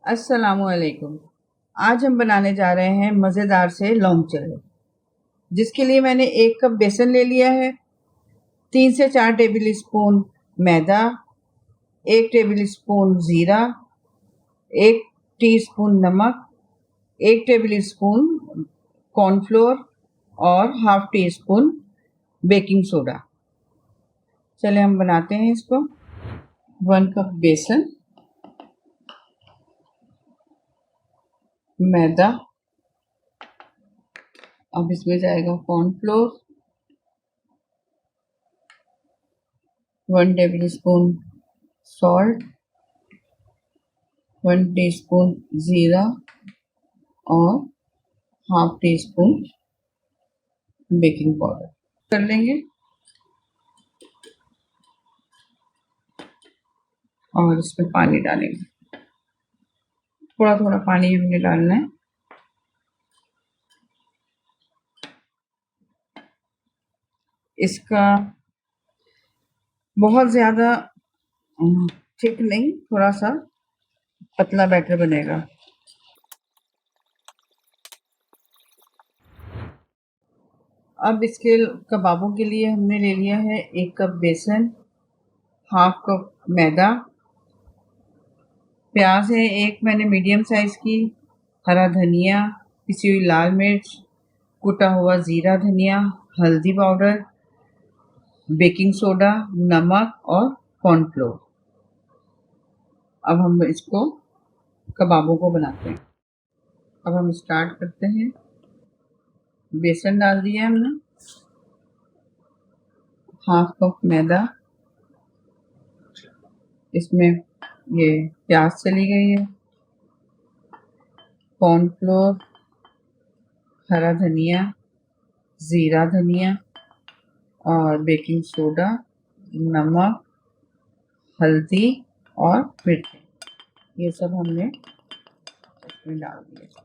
अस्सलाम वालेकुम। आज हम बनाने जा रहे हैं मज़ेदार से लौंग चले, जिसके लिए मैंने 1 कप बेसन ले लिया है, 3 से 4 टेबल स्पून मैदा, 1 टेबल स्पून ज़ीरा, 1 टीस्पून नमक, 1 टेबल स्पून कॉर्नफ्लोर और half tea spoon baking soda. चले हम बनाते हैं इसको। 1 कप बेसन, मैदा, अब इसमें जाएगा cornflour, 1 table spoon salt, 1 teaspoon ज़ीरा और half tea spoon baking powder कर लेंगे। और इसमें पानी डालेंगे, थोड़ा थोड़ा पानी हमें डालना है। इसका बहुत ज़्यादा थिक नहीं, थोड़ा सा पतला बैटर बनेगा। अब इसके कबाबों के लिए हमने ले लिया है 1 कप बेसन, हाफ कप मैदा, प्याज है 1 मैंने मीडियम साइज़ की, हरा धनिया, पिसी हुई लाल मिर्च, कुटा हुआ ज़ीरा धनिया, हल्दी पाउडर, बेकिंग सोडा, नमक और कॉर्नफ्लोर। अब हम इसको कबाबों को बनाते हैं। अब हम स्टार्ट करते हैं। बेसन डाल दिया हमने, हाफ कप मैदा, इसमें ये प्याज चली गई है, कॉर्नफ्लोर, हरा धनिया, ज़ीरा धनिया और बेकिंग सोडा, नमक, हल्दी और मिर्च, ये सब हमने इसमें डाल दिया।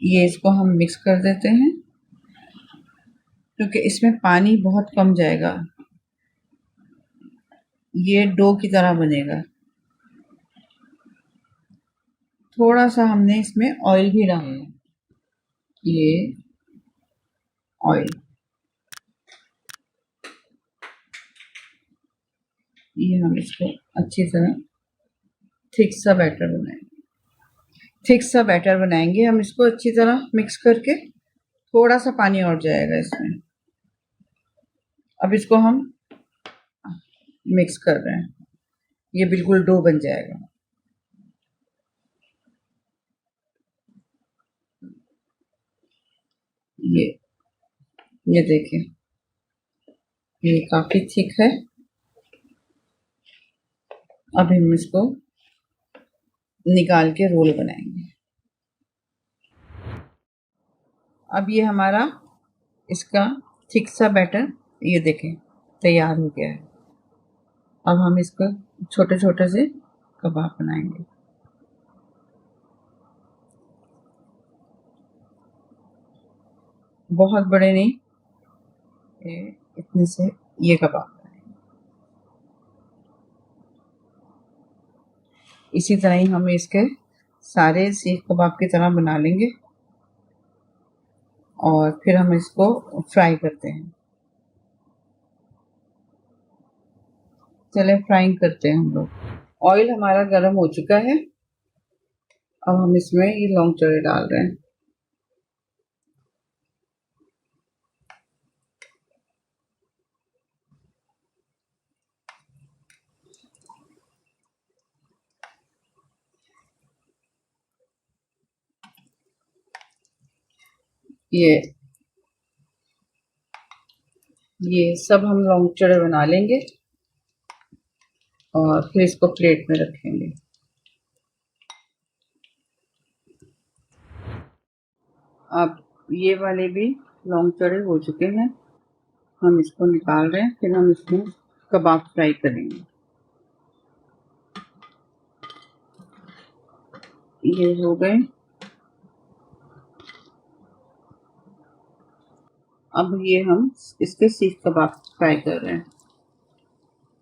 ये इसको हम मिक्स कर देते हैं, क्योंकि इसमें पानी बहुत कम जाएगा, ये डो की तरह बनेगा। थोड़ा सा हमने इसमें ऑयल भी डालना है, ये ऑयल, ये हम इसको अच्छी तरह थिक सा बैटर बनाएंगे हम इसको अच्छी तरह मिक्स करके। थोड़ा सा पानी और जाएगा इसमें। अब इसको हम मिक्स कर रहे हैं, ये बिल्कुल डो बन जाएगा। ये देखिए, ये काफी थिक है। अब हम इसको निकाल के रोल बनाएंगे। अब ये हमारा इसका थिक सा बैटर, ये देखें, तैयार हो गया है। अब हम इसको छोटे छोटे से कबाब बनाएंगे। बहुत बड़े नहीं, इतने से ये कबाब बनाएंगे। इसी तरह ही हम इसके सारे सीख कबाब की तरह बना लेंगे और फिर हम इसको फ्राई करते हैं। चले फ्राइंग करते हैं हम लोग। ऑयल हमारा गर्म हो चुका है। अब हम इसमें ये लौंग चढ़े डाल रहे हैं। ये सब हम लौंग चढ़े बना लेंगे और फिर इसको प्लेट में रखेंगे। अब ये वाले भी लौंग चढ़े हो चुके हैं, हम इसको निकाल रहे हैं। फिर हम इसमें कबाब फ्राई करेंगे। ये हो गए। अब ये हम इसके सीख कबाब फ्राई कर रहे हैं।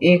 1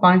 5